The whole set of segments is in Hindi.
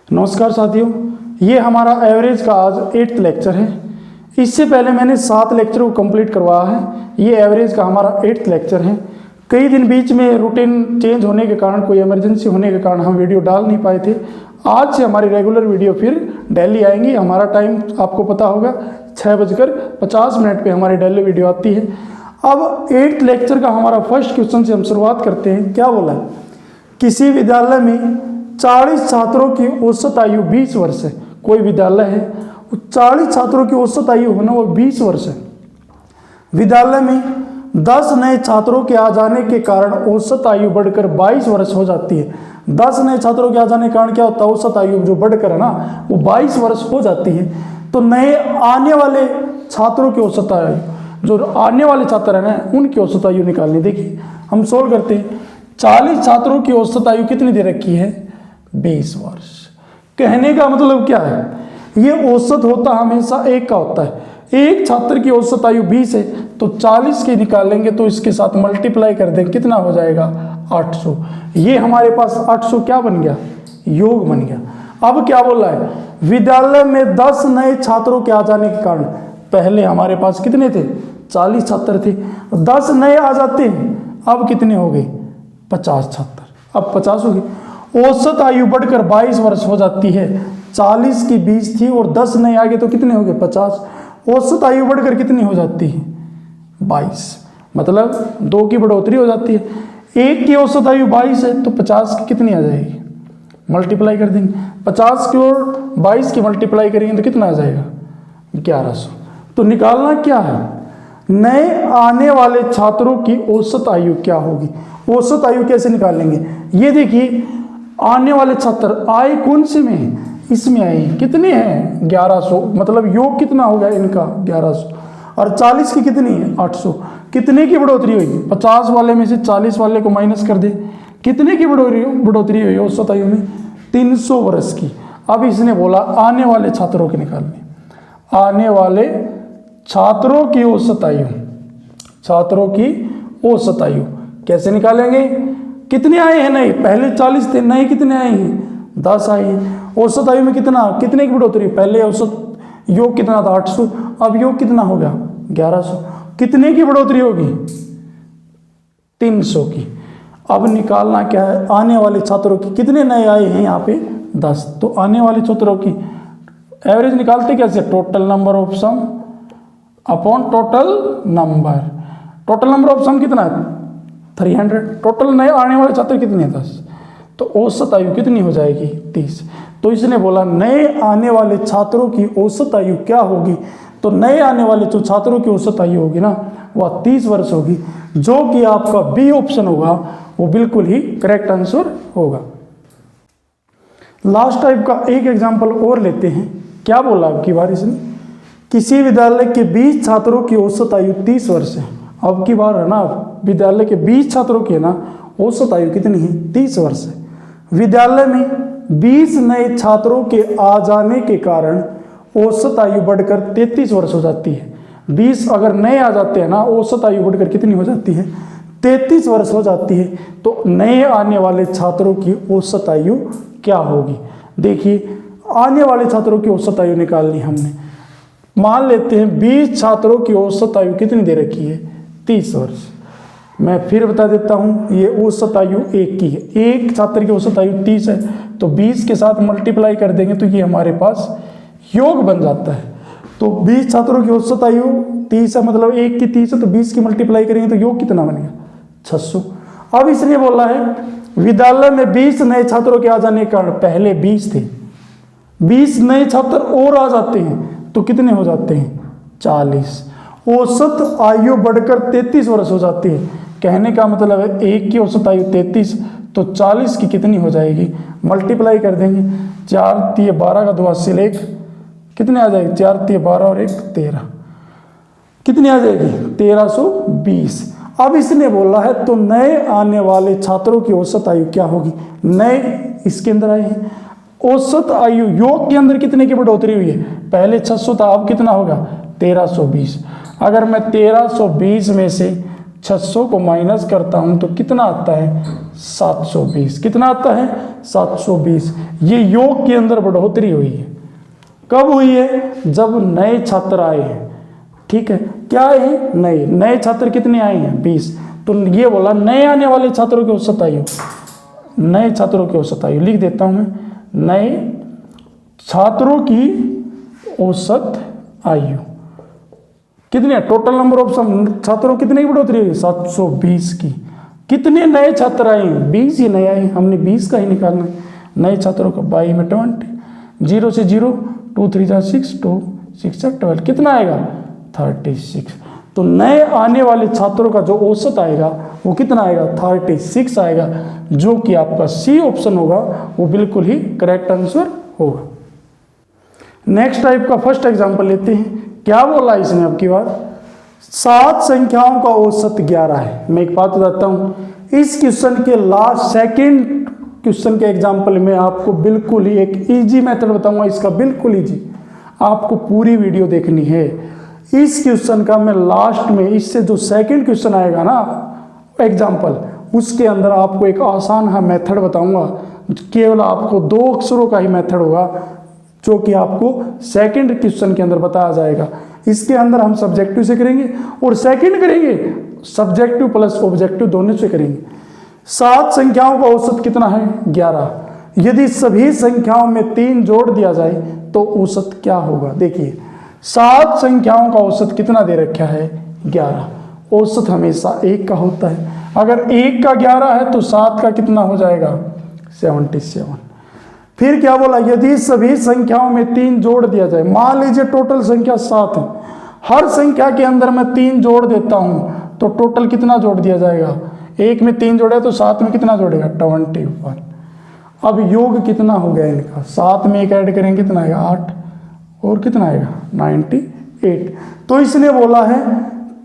नमस्कार साथियों, ये हमारा एवरेज का आज 8th लेक्चर है। इससे पहले मैंने 7 लेक्चर को कंप्लीट करवाया है। ये एवरेज का हमारा 8th लेक्चर है। कई दिन बीच में रूटीन चेंज होने के कारण, कोई इमरजेंसी होने के कारण हम वीडियो डाल नहीं पाए थे। आज से हमारी रेगुलर वीडियो फिर डेली आएंगी। हमारा टाइम आपको पता होगा 6:50 पे हमारी डेली वीडियो आती है। अब 8th लेक्चर का हमारा फर्स्ट क्वेश्चन से हम शुरुआत करते हैं। क्या बोला है? किसी विद्यालय में 40 छात्रों की औसत आयु 20 वर्ष है। कोई विद्यालय है, 40 छात्रों की औसत आयु होना वो 20 वर्ष है। विद्यालय में 10 नए छात्रों के आ जाने के कारण औसत आयु बढ़कर 22 वर्ष हो जाती है। 10 नए छात्रों के आ जाने के कारण क्या होता है? औसत आयु जो बढ़कर है ना, वो 22 वर्ष हो जाती है। तो नए आने वाले छात्रों की औसत आयु, जो आने वाले छात्र हैं ना, उनकी औसत आयु निकालनी। देखिए हम सोल्व करते हैं। 40 छात्रों की औसत आयु कितनी दे रखी है? 20 वर्ष। कहने का मतलब क्या है? ये औसत होता हमेशा एक का होता है। एक छात्र की औसत आयु 20 है, तो 40 की निकालेंगे तो इसके साथ मल्टीप्लाई कर दें, कितना हो जाएगा? 800। ये हमारे पास 800 क्या बन गया? योग बन गया। अब क्या बोल रहा है? विद्यालय में 10 नए छात्रों के आ जाने के कारण, पहले हमारे पास कितने थे? 40 छात्र थे। 10 नए आ जाते हैं, अब कितने हो गए? 50 छात्र। अब 50 हो गए। औसत आयु बढ़कर 22 वर्ष हो जाती है। 40 की 20 थी और 10 नए आ गए तो कितने हो गए? 50। औसत आयु बढ़कर कितनी हो जाती है? 22। मतलब 2 की बढ़ोतरी हो जाती है। एक की औसत आयु 22 है, तो 50 की कितनी आ जाएगी? मल्टीप्लाई कर देंगे। 50 की और 22 की मल्टीप्लाई करेंगे तो कितना आ जाएगा? 1100। तो निकालना क्या है? नए आने वाले छात्रों की औसत आयु क्या होगी? औसत आयु कैसे निकालेंगे? ये देखिए, आने वाले छात्र आए कौन से में? इसमें आए कितने हैं? 1100। मतलब योग कितना होगा इनका? 1100। और 40 की कितनी है? 800। कितने की बढ़ोतरी होगी? 50 वाले में से 40 वाले को माइनस कर दे, कितने की बढ़ोतरी हुई औसत आयु में? 300 वर्ष की। अब इसने बोला आने वाले छात्रों की निकालनी। आने वाले छात्रों की औसत आयु, छात्रों की औसत आयु कैसे निकालेंगे? कितने आए हैं नए? पहले 40 थे, नए कितने आए हैं? 10 आए हैं। औसत आयु में कितने की बढ़ोतरी? पहले औसत योग कितना था? 800। अब योग कितना हो गया? 1100। कितने की बढ़ोतरी होगी? 300 की। अब निकालना क्या है? आने वाले छात्रों की। कितने नए आए हैं यहाँ पे? 10। तो आने वाले छात्रों की एवरेज निकालते कैसे? Total number of sum upon total number. Total number of sum कितना है? 300। टोटल नए आने वाले छात्र कितने हैं? 10। तो औसत आयु कितनी हो जाएगी? 30। तो इसने बोला नए आने वाले छात्रों की औसत आयु क्या होगी? तो नए आने वाले जो छात्रों की औसत आयु होगी ना, वह 30 वर्ष होगी, जो कि आपका बी ऑप्शन होगा, वो बिल्कुल ही करेक्ट आंसर होगा। लास्ट टाइप का एक एग्जाम्पल और लेते हैं। क्या बोला अब की बार इसने? किसी विद्यालय के 20 छात्रों की औसत आयु 30 वर्ष है। अब की बार है ना, विद्यालय के 20 छात्रों की है ना, औसत आयु कितनी है? 30 वर्ष है। विद्यालय में 20 नए छात्रों के आ जाने के कारण औसत आयु बढ़कर 33 वर्ष हो जाती है। 20 अगर नए आ जाते हैं ना, औसत आयु बढ़कर कितनी हो जाती है? 33 वर्ष हो जाती है। तो नए आने वाले छात्रों की औसत आयु क्या होगी? देखिए, आने वाले छात्रों की औसत आयु निकालनी हमने। मान लेते हैं 20 छात्रों की औसत आयु कितनी दे रखी है? 30 वर्ष। मैं फिर बता देता हूँ, ये औसत आयु एक की है। एक छात्र की औसत आयु 30 है, तो 20 के साथ मल्टीप्लाई कर देंगे तो ये हमारे पास योग बन जाता है। तो 20 छात्रों की औसत आयु 30 है, मतलब एक की 30 है, तो 20 की मल्टीप्लाई करेंगे तो योग कितना बनेगा? 600। अब इसने बोला है विद्यालय में 20 नए छात्रों के आ जाने के कारण, पहले 20 थे, 20 नए छात्र और आ जाते हैं तो कितने हो जाते हैं? 40। औसत आयु बढ़कर 33 वर्ष हो जाती है। कहने का मतलब है एक की औसत आयु 33, तो 40 की कितनी हो जाएगी? मल्टीप्लाई कर देंगे। 4 3 12 का 2 से लेख कितने आ जाएगी? 4 3 12 और 1 13। कितनी आ जाएगी? 1320। अब इसने बोला है तो नए आने वाले छात्रों की औसत आयु क्या होगी? नए इसके अंदर आए हैं। औसत आयु योग के अंदर कितने की बढ़ोतरी हुई है? पहले 600 था, अब कितना होगा? 1320। अगर मैं 1320 में से 600 को माइनस करता हूं तो कितना आता है 720। कितना आता है 720। ये योग के अंदर बढ़ोतरी हुई है। कब हुई है? जब नए छात्र आए हैं। ठीक है, क्या आए हैं? नए छात्र कितने आए हैं 20। तो ये बोला नए आने वाले छात्रों की औसत आयु, नए छात्रों की औसत आयु लिख देता हूं मैं, नए छात्रों की औसत आयु कितनी है? टोटल नंबर ऑफ छात्रों कितने की बढ़ोतरी हुई? 720 की। कितने नए छात्र आए हैं? 20 ही नए आए, हमने 20 का ही निकालना है। नए छात्रों का 22 में 20, 0 से 0, 2 3 जा 6, 2 6 जा 12, कितना आएगा 36। तो नए आने वाले छात्रों का जो औसत आएगा वो कितना आएगा 36 आएगा, जो कि आपका सी ऑप्शन होगा, वो बिल्कुल ही करेक्ट आंसर होगा। नेक्स्ट टाइप का फर्स्ट एग्जांपल लेते हैं। क्या बोला इसने अब की बार? 7 संख्याओं का औसत 11 है। मैं एक बात बताता हूं, इस क्वेश्चन के लास्ट सेकंड क्वेश्चन के एग्जांपल में आपको बिल्कुल ही एक इजी मेथड बताऊंगा, इसका बिल्कुल इजी, आपको पूरी वीडियो देखनी है। इस क्वेश्चन का मैं लास्ट में, इससे जो सेकंड क्वेश्चन आएगा ना एग्जांपल, उसके अंदर आपको एक आसान सा मेथड बताऊंगा। केवल आपको 2 अक्षरों का ही मेथड होगा, जो कि आपको सेकंड क्वेश्चन के अंदर बताया जाएगा। इसके अंदर हम सब्जेक्टिव से करेंगे और सेकंड करेंगे सब्जेक्टिव प्लस ऑब्जेक्टिव दोनों से करेंगे। 7 संख्याओं का औसत कितना है 11। यदि सभी संख्याओं में 3 जोड़ दिया जाए तो औसत क्या होगा? देखिए 7 संख्याओं का औसत कितना दे रखा है 11। औसत हमेशा 1 का होता है। अगर 1 का 11 है तो 7 का कितना हो जाएगा 77। फिर क्या बोला? यदि सभी संख्याओं में 3 जोड़ दिया जाए, मान लीजिए टोटल संख्या 7 है, हर संख्या के अंदर मैं 3 जोड़ देता हूं तो टोटल कितना जोड़ दिया जाएगा? 1 में 3 जोड़े तो 7 में कितना जोड़ेगा 21। अब योग कितना हो गया इनका? 7 में 1 ऐड करेंगे कितना आएगा 8, और कितना आएगा 98। तो इसने बोला है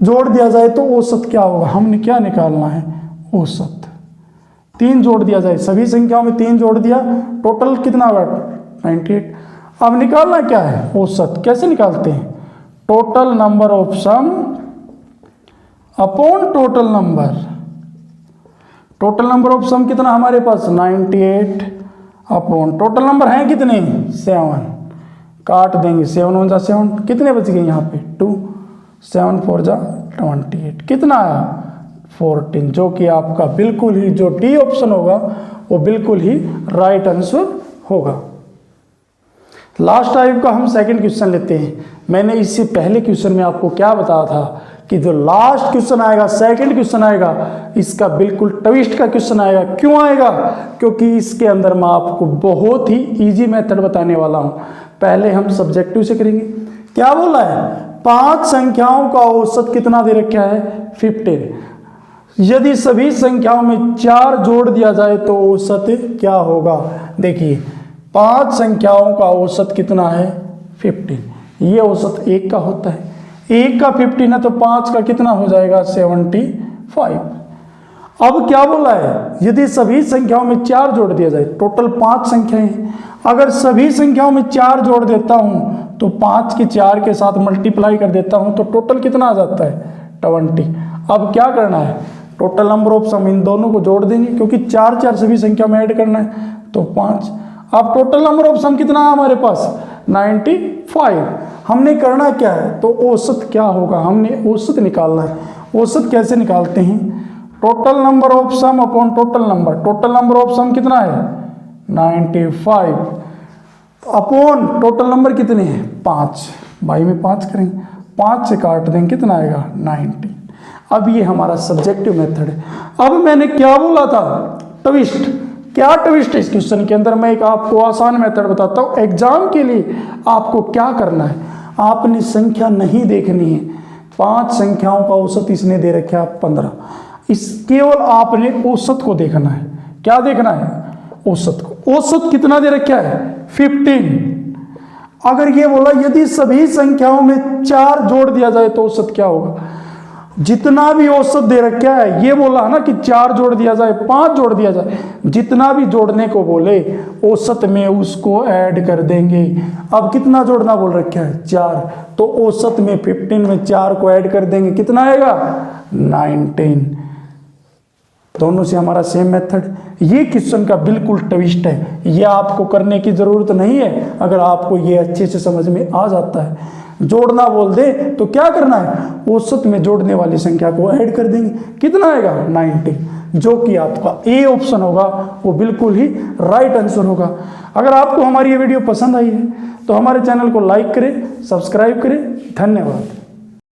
जोड़ दिया जाए तो औसत क्या होगा? हमने क्या निकालना है? औसत। 3 जोड़ दिया जाए, सभी संख्याओं में 3 जोड़ दिया, टोटल कितना होगा 98। अब निकालना क्या है? औसत। कैसे निकालते हैं? Total number of sum upon total number. Total number of sum कितना हमारे पास 98 अपॉन टोटल नंबर है कितने 7। काट देंगे 7 1 जा 7, कितने बच गए यहाँ पे 2, 7 4 जा 28, कितना आया 14, जो कि आपका बिल्कुल ही जो डी ऑप्शन होगा वो बिल्कुल ही राइट आंसर होगा। लास्ट टाइप का हम सेकंड क्वेश्चन लेते हैं। मैंने इससे पहले क्वेश्चन में आपको क्या बताया था कि जो लास्ट क्वेश्चन आएगा, सेकंड क्वेश्चन आएगा, इसका बिल्कुल ट्विस्ट का क्वेश्चन आएगा। क्यों आएगा? क्योंकि इसके अंदर मैं आपको बहुत ही इजी मेथड बताने वाला हूं। पहले हम सब्जेक्टिव से करेंगे। क्या बोला है? 5 संख्याओं का औसत कितना दे रखा है 15। यदि सभी संख्याओं में 4 जोड़ दिया जाए तो औसत क्या होगा? देखिए 5 संख्याओं का औसत कितना है 15। ये औसत 1 का होता है। 1 का 15 है तो 5 का कितना हो जाएगा 75। अब क्या बोला है? यदि सभी संख्याओं में 4 जोड़ दिया जाए, टोटल 5 संख्याएं हैं, अगर सभी संख्याओं में 4 जोड़ देता हूं तो 5 के 4 के साथ मल्टीप्लाई कर देता हूं तो टोटल कितना आ जाता है 20। अब क्या करना है? टोटल नंबर ऑफ सम इन दोनों को जोड़ देंगे, क्योंकि 4 4 सभी संख्या में ऐड करना है तो 5। अब टोटल नंबर ऑफ सम कितना है हमारे पास 95। हमने करना क्या है? तो औसत क्या होगा? हमने औसत निकालना है। औसत कैसे निकालते हैं? Total number of sum upon total number. Total number of sum कितना है 95 अपॉन टोटल नंबर कितने हैं 5। भाई में 5 करेंगे, 5 से काट देंगे कितना आएगा 19। अब ये हमारा सब्जेक्टिव मेथड है। अब मैंने क्या बोला था? ट्विस्ट। क्या ट्विस्ट है इस क्वेश्चन के अंदर? मैं एक आपको आसान मेथड बताता हूँ। एग्जाम के लिए आपको क्या करना है? आपने संख्या नहीं देखनी है। 5 संख्याओं का औसत इसने दे रखा है 15। इस केवल आपने औसत को देखना है। क्या देखना है? औसत को। औसत कितना दे रखा है 15। अगर ये बोला यदि सभी संख्याओं में 4 जोड़ दिया जाए तो औसत क्या होगा? जितना भी औसत दे रखा है, ये बोला है ना कि 4 जोड़ दिया जाए, 5 जोड़ दिया जाए, जितना भी जोड़ने को बोले औसत में उसको ऐड कर देंगे। अब कितना जोड़ना बोल रखा है? 4, तो औसत में 15 में 4 को ऐड कर देंगे, कितना आएगा? 19। दोनों से हमारा सेम मेथड। ये क्वेश्चन का बिल्कुल ट्विस्ट है, ये आपको करने की जरूरत नहीं है अगर आपको ये अच्छे से समझ में आ जाता है। जोड़ना बोल दे तो क्या करना है? औसत में जोड़ने वाली संख्या को ऐड कर देंगे, कितना आएगा? 19, जो कि आपका ए ऑप्शन होगा, वो बिल्कुल ही राइट आंसर होगा। अगर आपको हमारी ये वीडियो पसंद आई है तो हमारे चैनल को लाइक करें, सब्सक्राइब करें। धन्यवाद।